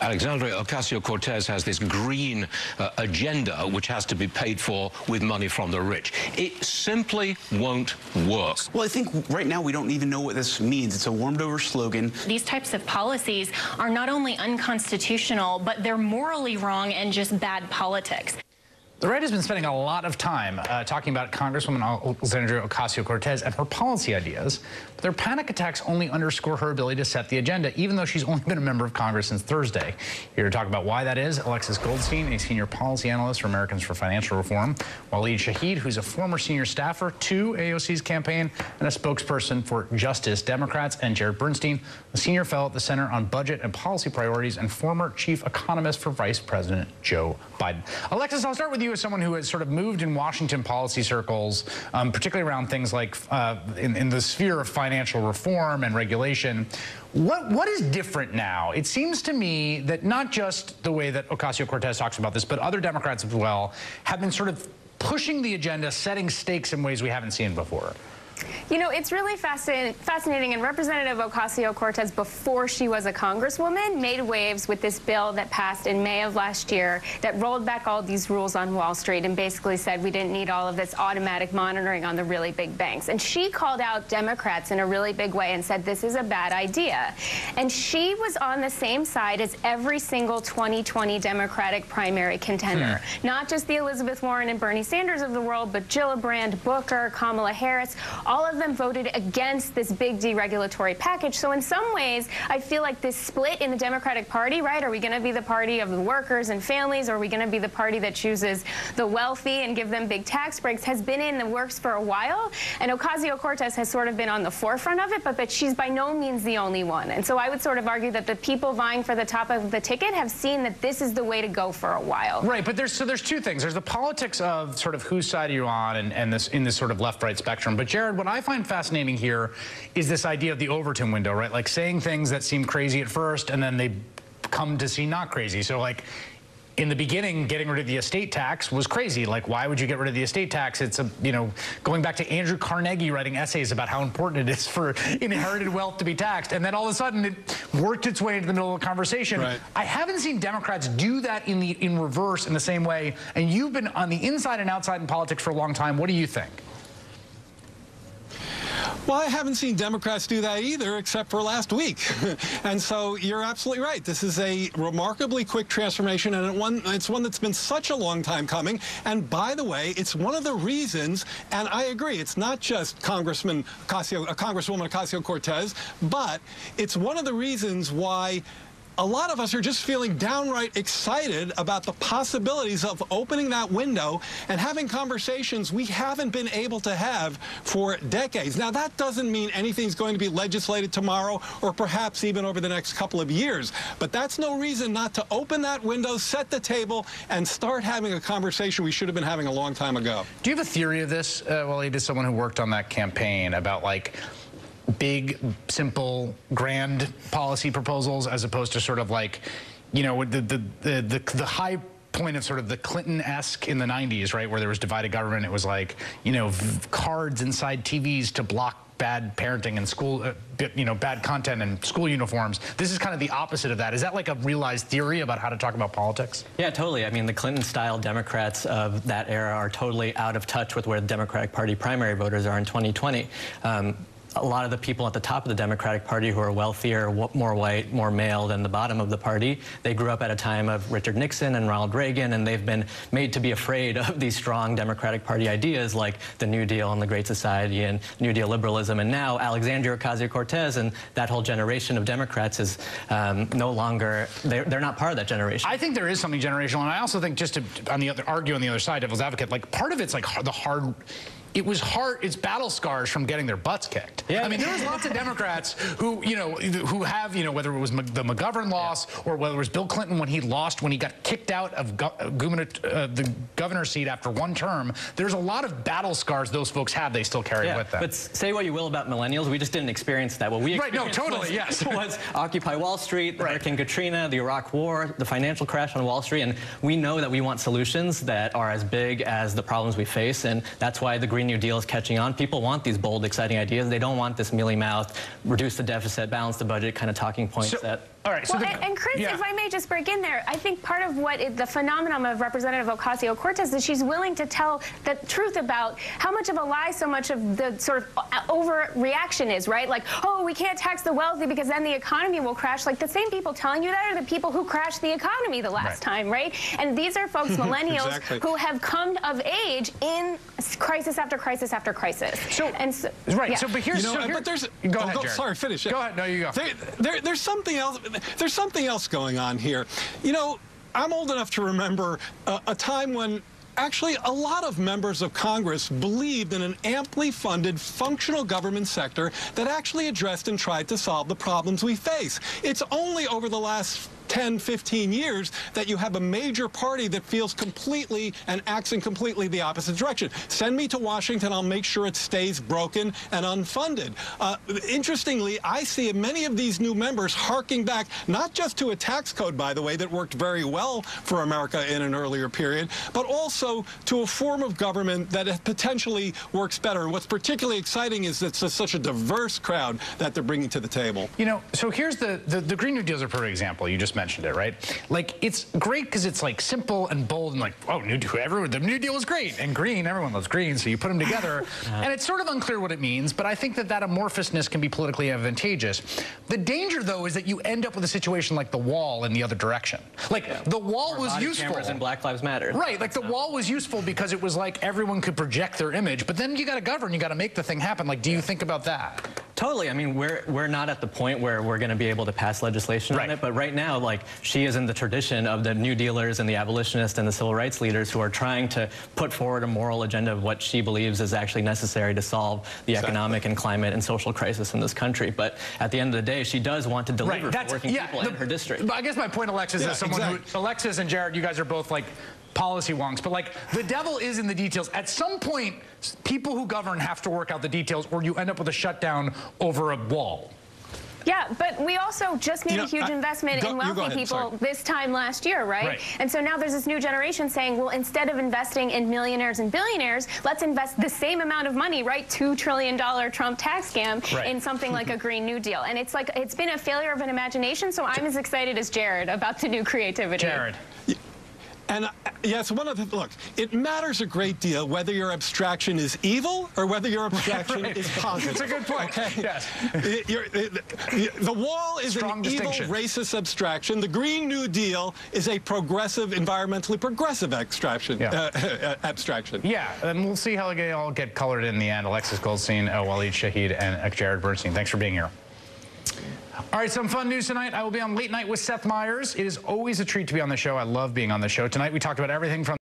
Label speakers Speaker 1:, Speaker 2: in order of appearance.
Speaker 1: Alexandria Ocasio-Cortez has this green agenda which has to be paid for with money from the rich. It simply won't work.
Speaker 2: Well, I think right now we don't even know what this means. It's a warmed-over slogan.
Speaker 3: These types of policies are not only unconstitutional, but they're morally wrong and just bad politics.
Speaker 4: The right has been spending a lot of time talking about Congresswoman Alexandria Ocasio-Cortez and her policy ideas, but their panic attacks only underscore her ability to set the agenda, even though she's only been a member of Congress since Thursday. Here to talk about why that is, Alexis Goldstein, a senior policy analyst for Americans for Financial Reform, Waleed Shahid, who's a former senior staffer to AOC's campaign and a spokesperson for Justice Democrats, and Jared Burnstein, a senior fellow at the Center on Budget and Policy Priorities and former chief economist for Vice President Joe Biden. Alexis, I'll start with you as someone who has sort of moved in Washington policy circles, particularly around things like in the sphere of financial reform and regulation. What is different now? It seems to me that not just the way that Ocasio-Cortez talks about this, but other Democrats as well have been sort of pushing the agenda, setting stakes in ways we haven't seen before.
Speaker 5: You know, it's really fascinating, and Representative Ocasio-Cortez, before she was a congresswoman, made waves with this bill that passed in May of last year that rolled back all these rules on Wall Street and basically said we didn't need all of this automatic monitoring on the really big banks. And she called out Democrats in a really big way and said this is a bad idea. And she was on the same side as every single 2020 Democratic primary contender. Not just the Elizabeth Warren and Bernie Sanders of the world, but Gillibrand, Booker, Kamala Harris. All of them voted against this big deregulatory package. So in some ways, I feel like this split in the Democratic Party, right? Are we going to be the party of the workers and families? Or are we going to be the party that chooses the wealthy and give them big tax breaks? Has been in the works for a while. And Ocasio-Cortez has sort of been on the forefront of it, but she's by no means the only one. And so I would sort of argue that the people vying for the top of the ticket have seen that this is the way to go for a while.
Speaker 4: Right, but there's two things. There's the politics of sort of whose side are you on and this in this sort of left-right spectrum. But Jared, what I find fascinating here is this idea of the Overton window, right? Like saying things that seem crazy at first and then they come to seem not crazy. So like in the beginning, getting rid of the estate tax was crazy. Like, why would you get rid of the estate tax? It's going back to Andrew Carnegie writing essays about how important it is for inherited wealth to be taxed. And then all of a sudden it worked its way into the middle of the conversation. Right. I haven't seen Democrats do that in reverse in the same way. And you've been on the inside and outside in politics for a long time. What do you think?
Speaker 6: Well, I haven't seen Democrats do that either, except for last week. And so you're absolutely right. This is a remarkably quick transformation, and it's one that's been such a long time coming. And by the way, it's one of the reasons, and I agree, it's not just Congresswoman Ocasio-Cortez, but it's one of the reasons why a lot of us are just feeling downright excited about the possibilities of opening that window and having conversations we haven't been able to have for decades. Now, that doesn't mean anything's going to be legislated tomorrow or perhaps even over the next couple of years. But that's no reason not to open that window, set the table, and start having a conversation we should have been having a long time ago.
Speaker 4: Do you have a theory of this, Waleed, as someone who worked on that campaign, about like big, simple, grand policy proposals as opposed to sort of like, you know, the high point of sort of the Clinton-esque in the 90s, right, where there was divided government. It was like, you know, cards inside TVs to block bad parenting and school, bad content and school uniforms. This is kind of the opposite of that. Is that like a realized theory about how to talk about politics?
Speaker 7: Yeah, totally. I mean, the Clinton-style Democrats of that era are totally out of touch with where the Democratic Party primary voters are in 2020. A lot of the people at the top of the Democratic Party who are wealthier, more white, more male than the bottom of the party, they grew up at a time of Richard Nixon and Ronald Reagan, and they've been made to be afraid of these strong Democratic Party ideas like the New Deal and the Great Society and New Deal liberalism. And now Alexandria Ocasio-Cortez and that whole generation of Democrats is no longer, they're not part of that generation.
Speaker 4: I think there is something generational, and I also think, just to argue on the other side, devil's advocate, like part of it's like the hard. It was hard. It's battle scars from getting their butts kicked. Yeah. I mean, there was lots of Democrats who, who have, whether it was the McGovern loss or whether it was Bill Clinton when he got kicked out of the governor's seat after one term. There's a lot of battle scars those folks have. They still carry with them.
Speaker 7: But say what you will about millennials, we just didn't experience that. What we experienced was Occupy Wall Street, Hurricane Katrina, the Iraq War, the financial crash on Wall Street, and we know that we want solutions that are as big as the problems we face, and that's why the Green New Deal is catching on. People want these bold, exciting ideas. They don't want this mealy-mouthed, reduce the deficit, balance the budget kind of talking points that
Speaker 4: All right. So
Speaker 5: well, and Chris, if I may just break in there, I think part of what the phenomenon of Representative Ocasio-Cortez is she's willing to tell the truth about how much of a lie so much of the sort of overreaction is, right? Like, oh, we can't tax the wealthy because then the economy will crash. Like, the same people telling you that are the people who crashed the economy the last time, right? And these are folks, millennials, who have come of age in crisis after crisis after crisis.
Speaker 4: So, but here's...
Speaker 6: but there's...
Speaker 4: Go ahead, Jared.
Speaker 6: Sorry, finish.
Speaker 4: Go ahead. No, you go.
Speaker 6: There's something else. There's something else going on here. You know, I'm old enough to remember a time when actually a lot of members of Congress believed in an amply funded, functional government sector that actually addressed and tried to solve the problems we face. It's only over the last 10, 15 years that you have a major party that feels completely and acts in completely the opposite direction. Send me to Washington, I'll make sure it stays broken and unfunded. Interestingly, I see many of these new members harking back, not just to a tax code, by the way, that worked very well for America in an earlier period, but also to a form of government that potentially works better. And what's particularly exciting is that it's such a diverse crowd that they're bringing to the table.
Speaker 4: You know, so here's the Green New Deal is a perfect example. You just mentioned it, right? Like, it's great because it's like simple and bold and like, oh, the New Deal is great. And green, everyone loves green, so you put them together. And it's sort of unclear what it means, but I think that amorphousness can be politically advantageous. The danger, though, is that you end up with a situation like the wall in the other direction. Like, the wall was useful.
Speaker 7: And Black Lives Matter.
Speaker 4: Right, like the wall was useful because it was like everyone could project their image, but then you got to govern, you got to make the thing happen. Like, do you think about that?
Speaker 7: Totally. I mean, we're not at the point where we're going to be able to pass legislation on it, but right now, like, she is in the tradition of the New Dealers and the abolitionists and the civil rights leaders who are trying to put forward a moral agenda of what she believes is actually necessary to solve the economic and climate and social crisis in this country. But at the end of the day, she does want to deliver for working people in her district.
Speaker 4: But I guess my point, Alexis, is someone who, Alexis and Jared, you guys are both like policy wonks, but like the devil is in the details. At some point, people who govern have to work out the details, or you end up with a shutdown over a wall.
Speaker 5: Yeah, but we also just need a huge investment in wealthy people this time last year, right? And so now there's this new generation saying, well, instead of investing in millionaires and billionaires, let's invest the same amount of money, right, $2 trillion Trump tax scam in something like a Green New Deal. And it's like, it's been a failure of an imagination, so I'm as excited as Jared about the new creativity.
Speaker 4: Jared.
Speaker 6: And yes, look, it matters a great deal whether your abstraction is evil or whether your abstraction is positive.
Speaker 4: That's a good point. Okay?
Speaker 6: Yes. The wall is an evil, racist abstraction. The Green New Deal is a progressive, environmentally progressive abstraction.
Speaker 4: Yeah, and we'll see how they all get colored in the end. Alexis Goldstein, Waleed Shahid, and Jared Burnstein. Thanks for being here. All right, some fun news tonight. I will be on Late Night with Seth Meyers. It is always a treat to be on the show. I love being on the show. Tonight we talked about everything from